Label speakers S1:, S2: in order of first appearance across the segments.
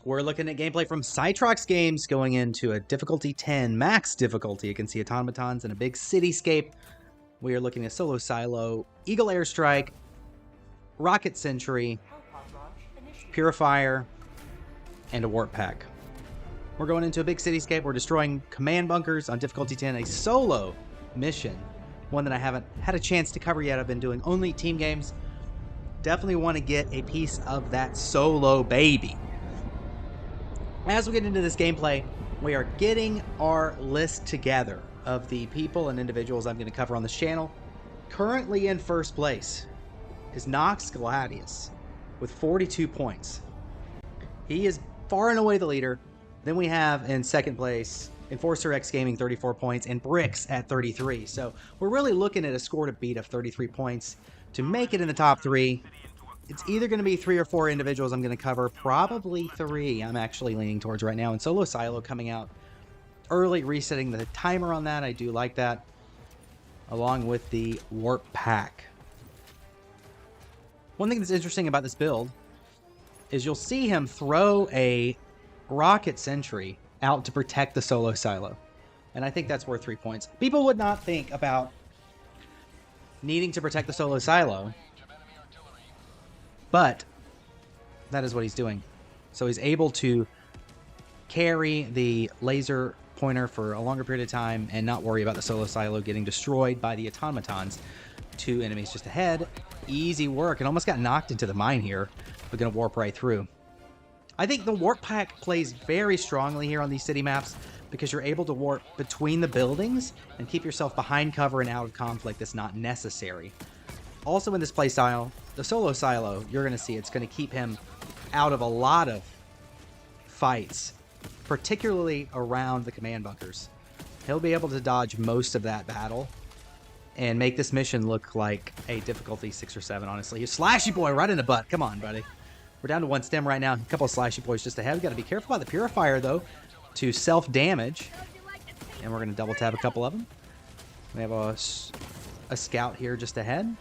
S1: We're looking at gameplay from Cytrox Games going into a difficulty 10, max difficulty. You can see automatons in a big cityscape. We are looking at solo silo, Eagle Airstrike, Rocket Sentry, Purifier, and a Warp Pack. We're going into a big cityscape. We're destroying command bunkers on difficulty 10, a solo mission. One that I haven't had a chance to cover yet. I've been doing only team games. Definitely want to get a piece of that solo baby. As we get into this gameplay, we are getting our list together of the people and individuals I'm going to cover on this channel. Currently in first place is Nox Gladius with 42 points. He is far and away the leader. Then we have in second place Enforcer X Gaming, 34 points, and Bricks at 33. So we're really looking at a score to beat of 33 points to make it in the top 3. It's either going to be 3 or 4 individuals I'm going to cover. Probably 3 I'm actually leaning towards right now. And Solo Silo coming out early, resetting the timer on that. I do like that. Along with the Warp Pack. One thing that's interesting about this build is you'll see him throw a Rocket Sentry out to protect the Solo Silo. And I think that's worth 3 points. People would not think about needing to protect the Solo Silo, but that is what he's doing. So he's able to carry the laser pointer for a longer period of time and not worry about the Solo Silo getting destroyed by the automatons. 2 enemies just ahead. Easy work. And almost got knocked into the mine here. We're going to warp right through. I think the Warp Pack plays very strongly here on these city maps because you're able to warp between the buildings and keep yourself behind cover and out of conflict that's not necessary. Also in this playstyle, the Solo Silo, you're going to see it's going to keep him out of a lot of fights, particularly around the command bunkers. He'll be able to dodge most of that battle and make this mission look like a difficulty 6 or 7, honestly. You slashy boy right in the butt. Come on, buddy. We're down to 1 stem right now. A couple of slashy boys just ahead. We've got to be careful about the Purifier, though, to self-damage. And we're going to double tap a couple of them. We have a scout here just ahead.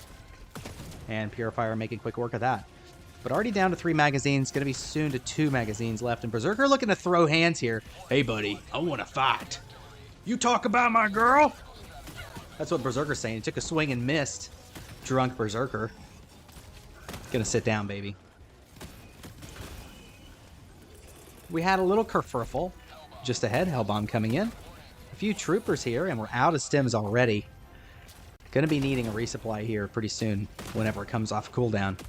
S1: And Purifier making quick work of that. But already down to 3 magazines. Going to be soon to 2 magazines left. And Berserker looking to throw hands here. Hey, buddy, I want to fight. You talk about my girl? That's what Berserker's saying. He took a swing and missed. Drunk Berserker. Going to sit down, baby. We had a little kerfuffle just ahead. Hellbomb coming in. A few troopers here, and we're out of stems already. Going to be needing a resupply here pretty soon whenever it comes off cooldown.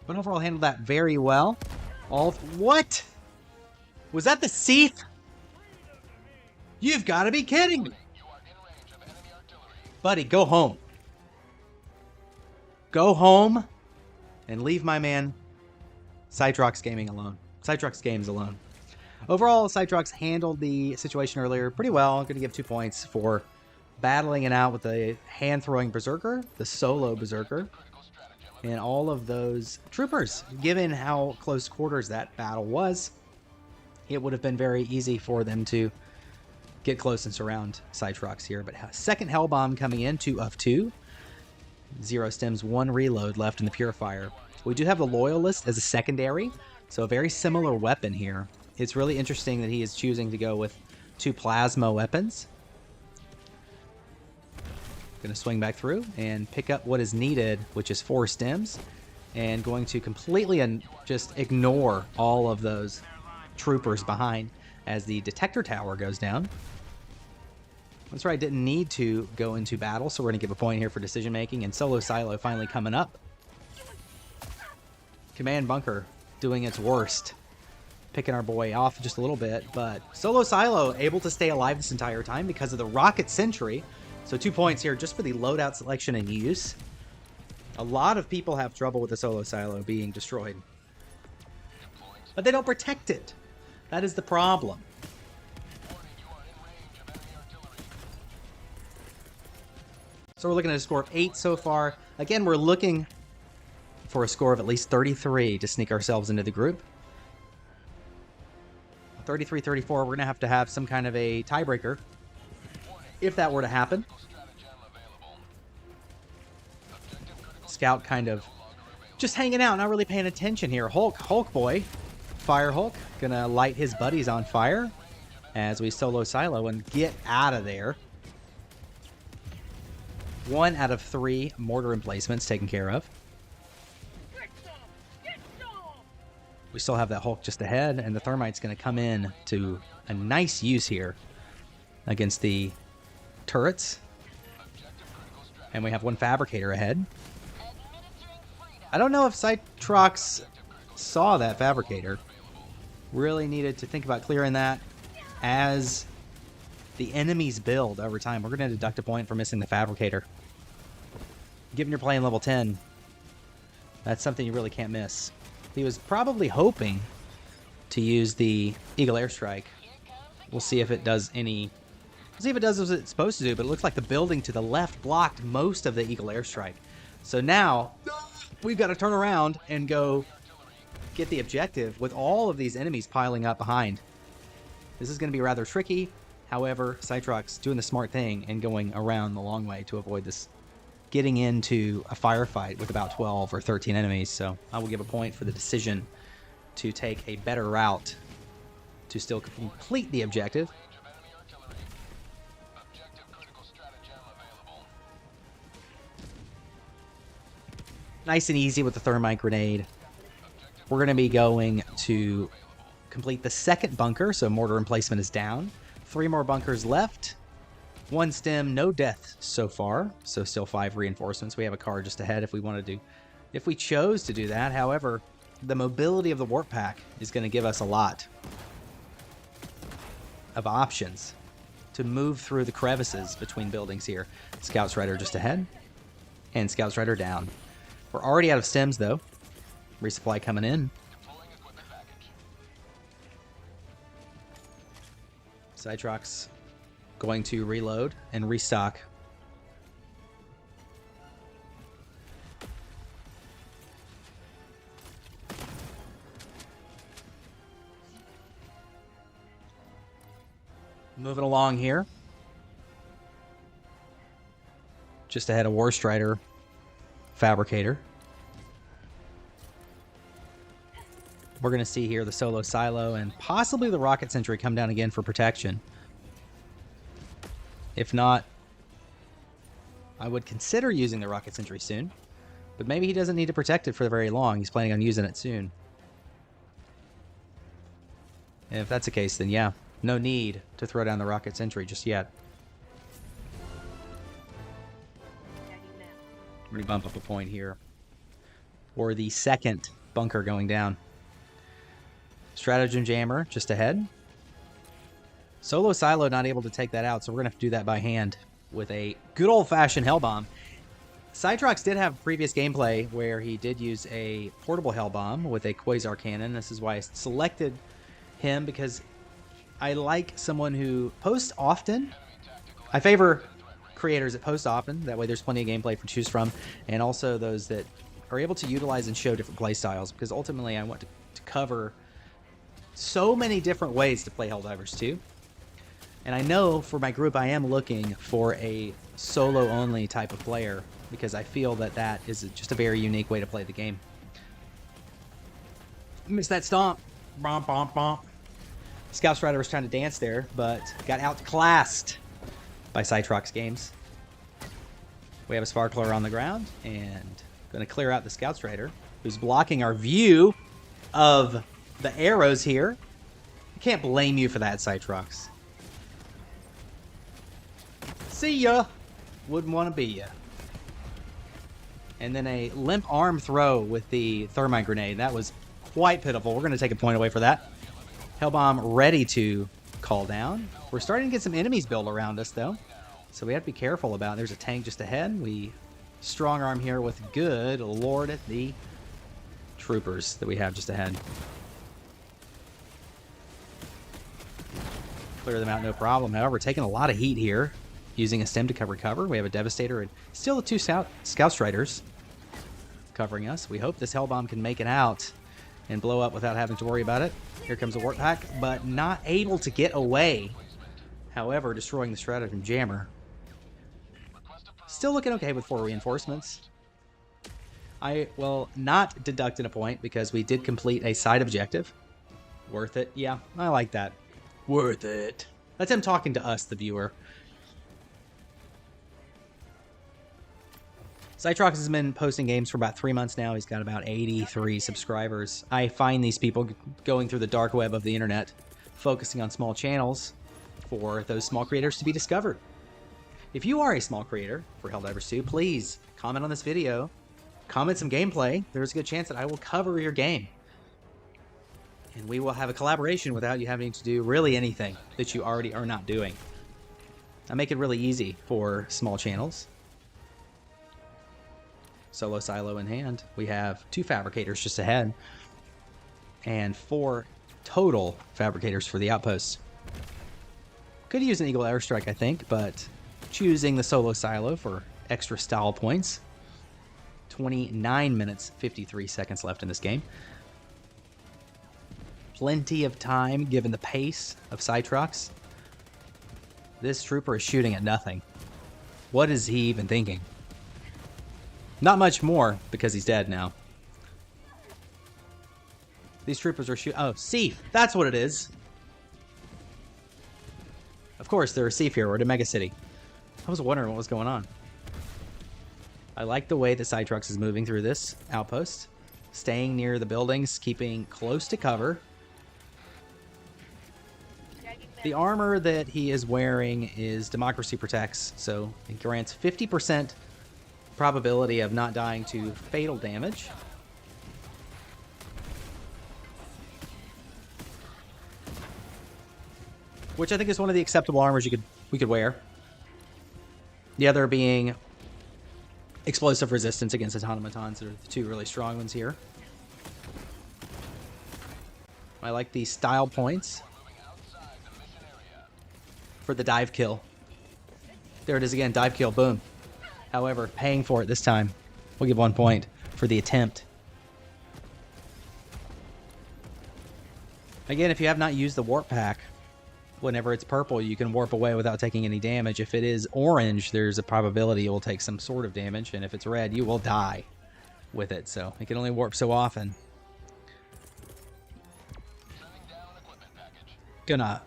S1: But overall, handled that very well. What? Was that the Seath? You've got to be kidding me. Buddy, go home. Go home and leave my man Cytrox Gaming alone. Cytrox Games alone. Overall, Cytrox handled the situation earlier pretty well. I'm going to give 2 points for battling it out with the hand-throwing Berserker, the solo Berserker, and all of those troopers. Given how close quarters that battle was, it would have been very easy for them to get close and surround Cytrox here. But second Hellbomb coming in, 2 of 2. 0 stems, 1 reload left in the Purifier. We do have the Loyalist as a secondary, so a very similar weapon here. It's really interesting that he is choosing to go with 2 plasma weapons. Going to swing back through and pick up what is needed, which is 4 stems. And going to completely just ignore all of those troopers behind as the detector tower goes down. That's right, didn't need to go into battle, so we're going to give a point here for decision making. And Solo Silo finally coming up. Command bunker doing its worst. Picking our boy off just a little bit, but Solo Silo able to stay alive this entire time because of the Rocket Sentry. So 2 points here just for the loadout selection and use. A lot of people have trouble with the Solo Silo being destroyed. But they don't protect it. That is the problem. So we're looking at a score of 8 so far. Again, we're looking for a score of at least 33 to sneak ourselves into the group. 33-34, we're going to have some kind of a tiebreaker if that were to happen. Scout kind of just hanging out, not really paying attention here. Hulk boy Fire Hulk gonna light his buddies on fire as we solo silo and get out of there. 1 out of 3 mortar emplacements taken care of. We still have that Hulk just ahead, and the Thermite's going to come in to a nice use here against the turrets. And we have 1 Fabricator ahead. I don't know if Cytrox saw that Fabricator. Really needed to think about clearing that as the enemies build over time. We're going to deduct a point for missing the Fabricator. Given you're playing level 10, that's something you really can't miss. He was probably hoping to use the Eagle Airstrike. We'll see if it does any... We'll see if it does what it's supposed to do, but it looks like the building to the left blocked most of the Eagle Airstrike. So now, we've got to turn around and go get the objective with all of these enemies piling up behind. This is going to be rather tricky. However, Cytrox doing the smart thing and going around the long way to avoid this getting into a firefight with about 12 or 13 enemies. So I will give a point for the decision to take a better route to still complete the objective. Nice and easy with the Thermite Grenade. We're going to be going to complete the second bunker, so mortar emplacement is down. 3 more bunkers left. 1 stem, no death so far, so still 5 reinforcements. We have a car just ahead if we wanted to, if we chose to do that. However, the mobility of the Warp Pack is going to give us a lot of options to move through the crevices between buildings here. Scout Strider just ahead, and Scout Strider down. We're already out of stems though. Resupply coming in. Cytrox going to reload and restock. Moving along here. Just ahead of War Strider, Fabricator. We're going to see here the solo silo and possibly the rocket sentry come down again for protection. If not, I would consider using the rocket sentry soon. But maybe he doesn't need to protect it for very long. He's planning on using it soon. And if that's the case, then yeah, no need to throw down the rocket sentry just yet. We're going to bump up a point here for the second bunker going down. Stratagem Jammer just ahead. Solo Silo not able to take that out, so we're going to have to do that by hand with a good old-fashioned Hell Bomb. Cytrox did have previous gameplay where he did use a portable Hell Bomb with a Quasar Cannon. This is why I selected him, because I like someone who posts often. I favor creators that post often. That way there's plenty of gameplay to choose from. And also those that are able to utilize and show different play styles, because ultimately I want to cover so many different ways to play Helldivers 2. And I know for my group I am looking for a solo-only type of player, because I feel that that is just a very unique way to play the game. Missed that stomp. Bomp, bomp, bomp. Scout Strider was trying to dance there, but got outclassed by Cytrox Games. We have a Sparkler on the ground, and going to clear out the Scout Strider, who's blocking our view of the arrows here. I can't blame you for that, Cytrox. See ya. Wouldn't want to be ya. And then a limp arm throw with the Thermite Grenade. That was quite pitiful. We're going to take a point away for that. Hellbomb ready to call down. We're starting to get some enemies built around us, though. So we have to be careful about it. There's a tank just ahead. We strong arm here with good lord at the troopers that we have just ahead. Clear them out, no problem. However, taking a lot of heat here. Using a stem to cover cover. We have a Devastator and still the 2 Scout Striders covering us. We hope this Hellbomb can make it out and blow up without having to worry about it. Here comes a Warp Pack, but not able to get away. However, destroying the Stratagem Jammer. Still looking okay with 4 reinforcements. I will not deduct in a point because we did complete a side objective. Worth it. Yeah, I like that. Worth it. That's him talking to us, the viewer. Cytrox has been posting games for about 3 months now. He's got about 83 subscribers. I find these people going through the dark web of the internet, focusing on small channels for those small creators to be discovered. If you are a small creator for Helldivers 2, please comment on this video, comment some gameplay. There's a good chance that I will cover your game. And we will have a collaboration without you having to do really anything that you already are not doing. I make it really easy for small channels. Solo silo in hand. We have 2 fabricators just ahead. And 4 total fabricators for the outposts. Could use an Eagle Airstrike, I think, but choosing the solo silo for extra style points. 29 minutes, 53 seconds left in this game. Plenty of time given the pace of Cytrox. This trooper is shooting at nothing. What is he even thinking? Not much more, because he's dead now. These troopers are shooting... Oh, Seif! That's what it is! Of course, they're a Seif here. We're at a mega city. I was wondering what was going on. I like the way that Cytrox is moving through this outpost. Staying near the buildings, keeping close to cover. The armor that he is wearing is Democracy Protects, so it grants 50% probability of not dying to fatal damage. Which I think is one of the acceptable armors we could wear. The other being explosive resistance against automatons are the 2 really strong ones here. I like the style points for the dive kill. There it is again, dive kill, boom. However, paying for it this time. We'll give 1 point for the attempt. Again, if you have not used the Warp Pack, whenever it's purple, you can warp away without taking any damage. If it is orange, there's a probability it will take some sort of damage, and if it's red, you will die with it. So it can only warp so often. Gonna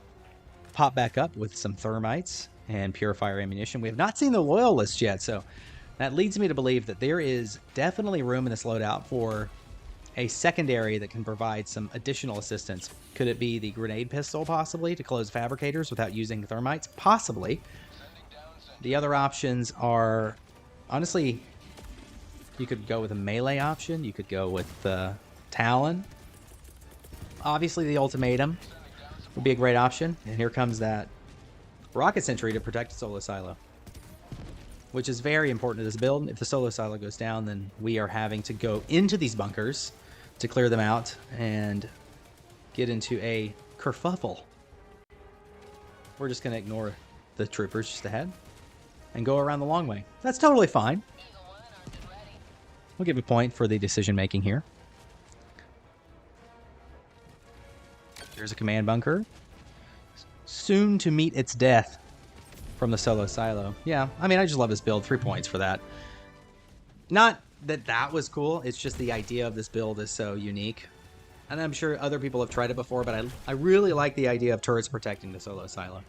S1: pop back up with some thermites and purifier ammunition. We have not seen the loyalists yet, so that leads me to believe that there is definitely room in this loadout for a secondary that can provide some additional assistance. Could it be the grenade pistol, possibly, to close fabricators without using thermites? Possibly. The other options are, honestly, you could go with a melee option. You could go with the Talon. Obviously, the Ultimatum would be a great option. And here comes that rocket sentry to protect the solo silo, which is very important to this build. If the solo silo goes down, then we are having to go into these bunkers to clear them out and get into a kerfuffle. We're just going to ignore the troopers just ahead and go around the long way. That's totally fine. We'll give a point for the decision making here. Here's a command bunker. Soon to meet its death from the solo silo. Yeah, I mean, I just love this build. 3 points for that. Not that that was cool. It's just the idea of this build is so unique. And I'm sure other people have tried it before, but I really like the idea of turrets protecting the solo silo.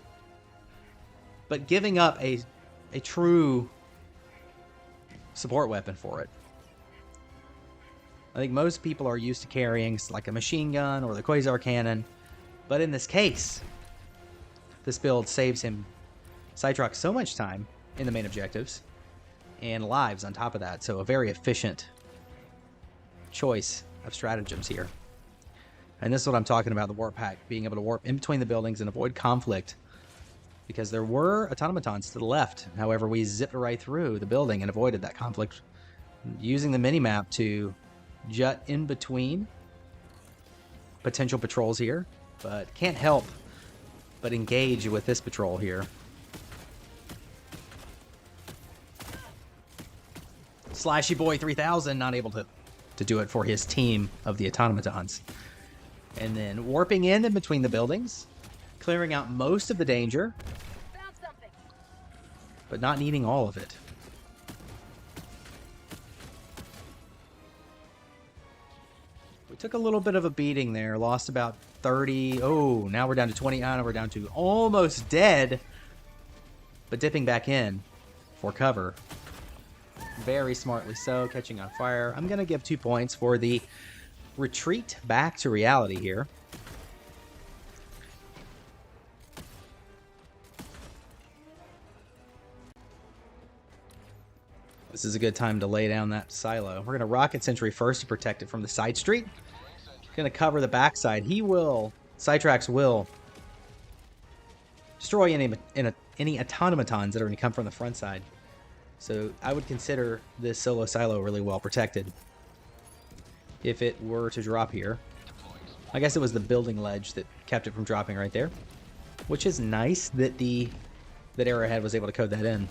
S1: But giving up a true support weapon for it. I think most people are used to carrying like a machine gun or the Quasar Cannon. But in this case, this build saves him, Cytrox, so much time in the main objectives and lives on top of that. So a very efficient choice of stratagems here. And this is what I'm talking about, the Warp Pack, being able to warp in between the buildings and avoid conflict. Because there were automatons to the left. However, we zipped right through the building and avoided that conflict using the minimap to jut in between potential patrols here. But can't help but engage with this patrol here. Slashy Boy 3000 not able to do it for his team of the automatons. And then warping in between the buildings, clearing out most of the danger, but not needing all of it. We Took a little bit of a beating there. Lost about 30. Oh, now we're down to 20. Now we're down to almost dead. But dipping back in for cover. Very smartly so. Catching on fire. I'm going to give 2 points for the retreat back to reality here. This is a good time to lay down that silo. We're going to rocket sentry first to protect it from the side street. Going to cover the backside. He will, Cytrox will destroy any automatons that are going to come from the front side. So I would consider this solo silo really well protected. If it were to drop here. I guess it was the building ledge that kept it from dropping right there. Which is nice that that Arrowhead was able to code that in.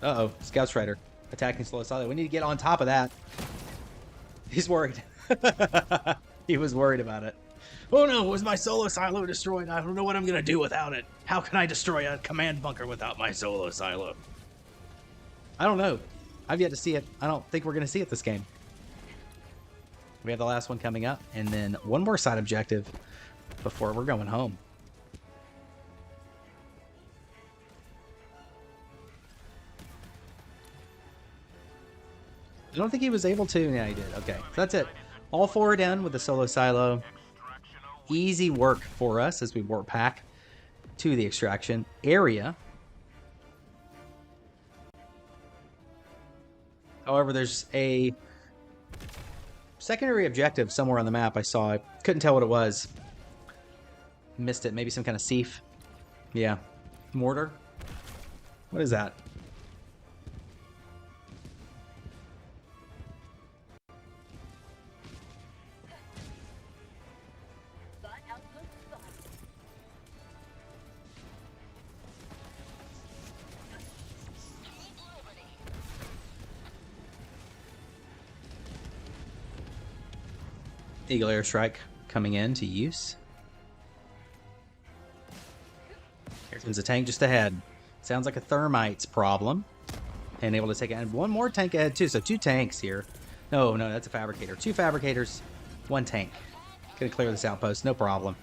S1: Uh-oh, Scout Strider attacking solo silo. We need to get on top of that. He's worried. He was worried about it. Oh no, was my solo silo destroyed? I don't know what I'm going to do without it. How can I destroy a command bunker without my solo silo? I don't know. I've yet to see it. I don't think we're going to see it this game. We have the last one coming up, and then one more side objective before we're going home. I don't think he was able to. Yeah, he did. Okay, so that's it. All 4 are done with the solo silo. Easy work for us as we warp pack to the extraction area. However, there's a secondary objective somewhere on the map I saw. I couldn't tell what it was. Missed it. Maybe some kind of sieve. Yeah. Mortar. What is that? Eagle Airstrike coming in to use. Here comes a tank just ahead. Sounds like a Thermite's problem. And able to take it. And one more tank ahead too. So 2 tanks here. No, that's a Fabricator. 2 Fabricators, 1 tank. Gonna clear this outpost, no problem.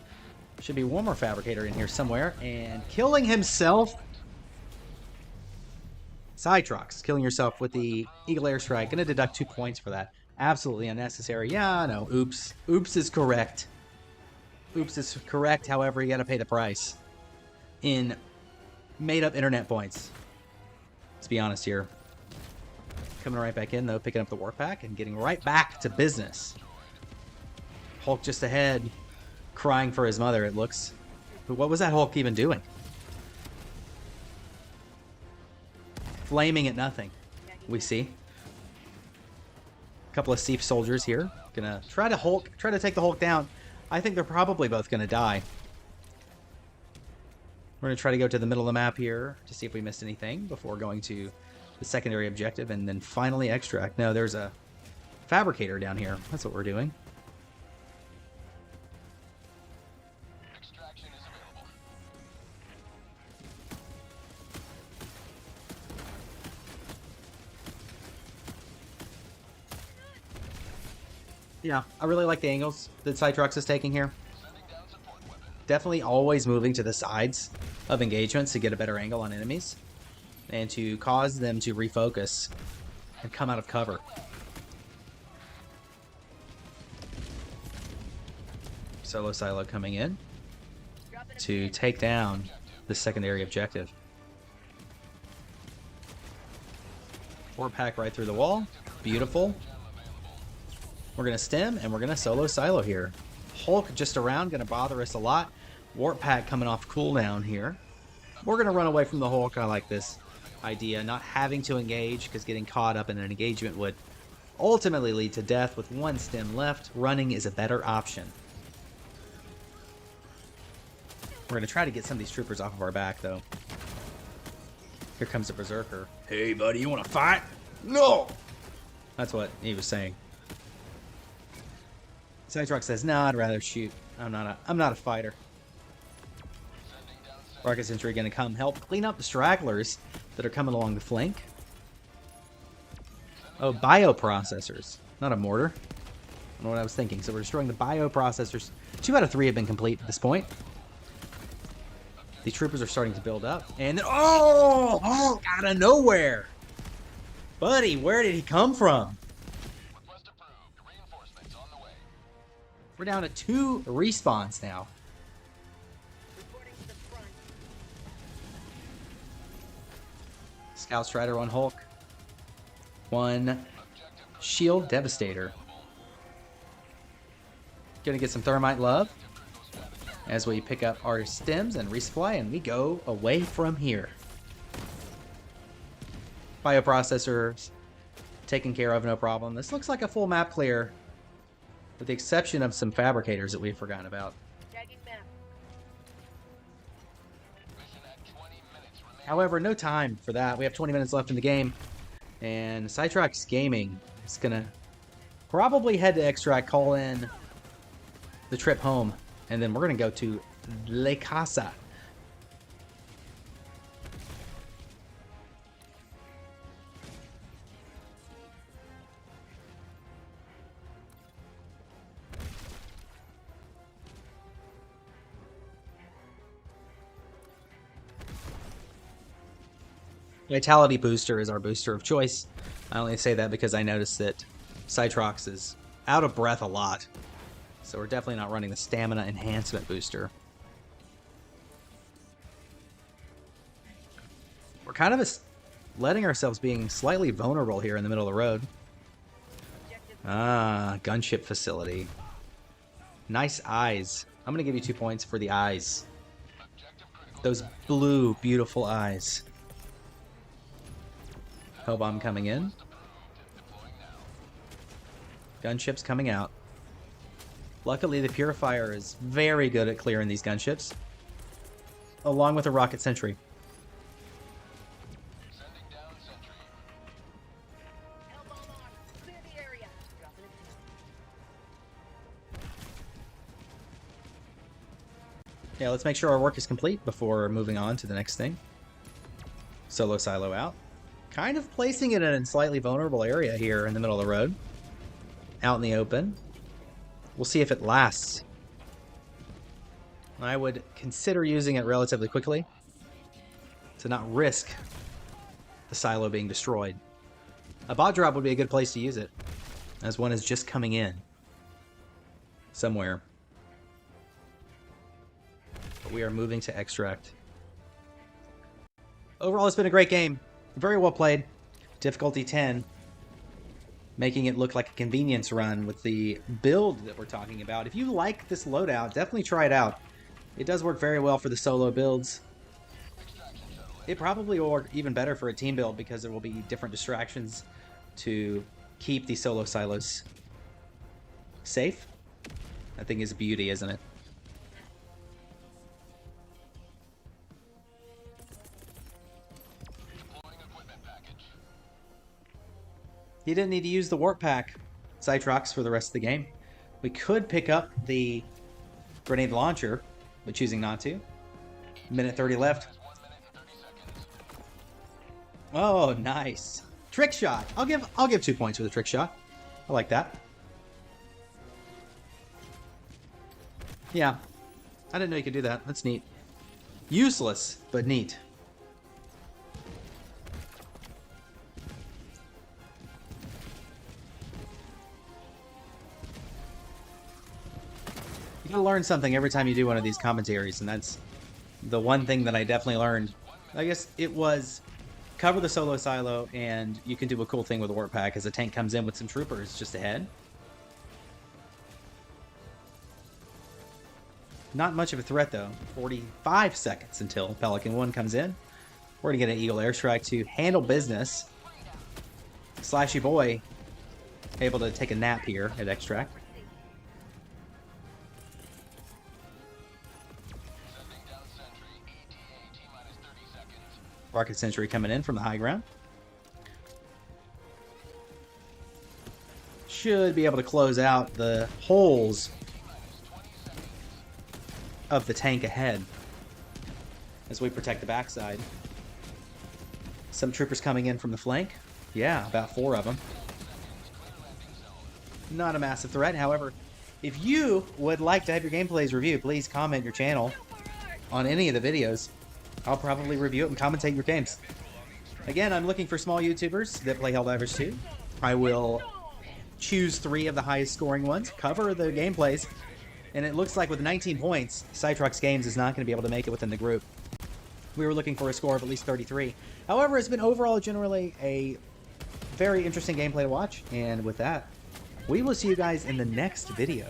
S1: Should be one more Fabricator in here somewhere. And killing himself. Cytrox killing yourself with the Eagle Airstrike. Gonna deduct 2 points for that. Absolutely unnecessary. Yeah, I know. Oops. Oops is correct. Oops is correct. However, you got to pay the price in made-up internet points. Let's be honest here. Coming right back in, though, picking up the Warp Pack and getting right back to business. Hulk just ahead, crying for his mother, it looks. But what was that Hulk even doing? Flaming at nothing, we see. Couple of Thief soldiers here. Gonna try to take the Hulk down. I think they're probably both gonna die. We're gonna try to go to the middle of the map here to see if we missed anything before going to the secondary objective and then finally extract. No, there's a Fabricator down here. That's what we're doing. Extraction is available. Yeah, I really like the angles that Cytrox is taking here. Definitely always moving to the sides of engagements to get a better angle on enemies and to cause them to refocus and come out of cover. Solo silo coming in to take down the secondary objective. Warp Pack right through the wall. Beautiful. We're going to stem, and we're going to solo silo here. Hulk just around, going to bother us a lot. Warp Pack coming off cooldown here. We're going to run away from the Hulk. I like this idea. Not having to engage, because getting caught up in an engagement would ultimately lead to death. With 1 stem left, running is a better option. We're going to try to get some of these troopers off of our back, though. Here comes the Berserker. Hey, buddy, you want to fight? No! That's what he was saying. Cytrox says, "No, I'd rather shoot. I'm not a fighter." Rocket Sentry going to come help clean up the stragglers that are coming along the flank. Oh, bioprocessors. not a mortar. I don't know what I was thinking. So we're destroying the bioprocessors. 2 out of 3 have been complete at this point. These troopers are starting to build up. And then, oh, out of nowhere. Buddy, where did he come from? We're down to 2 respawns now. Scout Strider on Hulk. 1 Shield Devastator. Gonna get some thermite love as we pick up our stems and resupply, and we go away from here. Bioprocessors taken care of, no problem. This looks like a full map clear, with the exception of some fabricators that we've forgotten about. However, no time for that. We have 20 minutes left in the game, and Cytrox Gaming is gonna probably head to Extract, call in the trip home, and then we're gonna go to La Casa. Vitality booster is our booster of choice. I only say that because I noticed that Cytrox is out of breath a lot. So we're definitely not running the stamina enhancement booster. We're kind of letting ourselves being slightly vulnerable here in the middle of the road. Ah, gunship facility. Nice eyes. I'm going to give you 2 points for the eyes. Those blue, beautiful eyes. Hellbomb coming in. Gunships coming out. Luckily, the Purifier is very good at clearing these gunships, along with a rocket sentry. Yeah, let's make sure our work is complete before moving on to the next thing. Solo silo out. Kind of placing it in a slightly vulnerable area here in the middle of the road. Out in the open. We'll see if it lasts. I would consider using it relatively quickly to not risk the silo being destroyed. A bot drop would be a good place to use it, as one is just coming in somewhere. But we are moving to Extract. Overall, it's been a great game. Very well played. Difficulty 10. Making it look like a convenience run with the build that we're talking about. If you like this loadout, definitely try it out. It does work very well for the solo builds. It probably will work even better for a team build because there will be different distractions to keep the solo silos safe. That thing is beauty, isn't it? You didn't need to use the Warp Pack Cytrox for the rest of the game. We could pick up the grenade launcher, but choosing not to. Minute 30 left. Oh, nice. Trick shot. I'll give 2 points for the trick shot. I like that. Yeah. I didn't know you could do that. That's neat. Useless, but neat. You gotta learn something every time you do one of these commentaries, and that's the one thing that I definitely learned. I guess it was cover the solo silo, and you can do a cool thing with a Warp Pack as a tank comes in with some troopers just ahead. Not much of a threat, though. 45 seconds until Pelican 1 comes in. We're gonna get an Eagle Airstrike to handle business. Slashy boy able to take a nap here at Extract. Rocket Sentry coming in from the high ground. Should be able to close out the holes of the tank ahead as we protect the backside. Some troopers coming in from the flank. Yeah, about 4 of them. not a massive threat. However, if you would like to have your gameplays reviewed, please comment your channel on any of the videos. I'll probably review it and commentate your games. Again, I'm looking for small YouTubers that play Helldivers 2. I will choose 3 of the highest scoring ones, cover the gameplays, and it looks like with 19 points, Cytrox Games is not going to be able to make it within the group. We were looking for a score of at least 33. However, it's been overall generally a very interesting gameplay to watch, and with that, we will see you guys in the next video.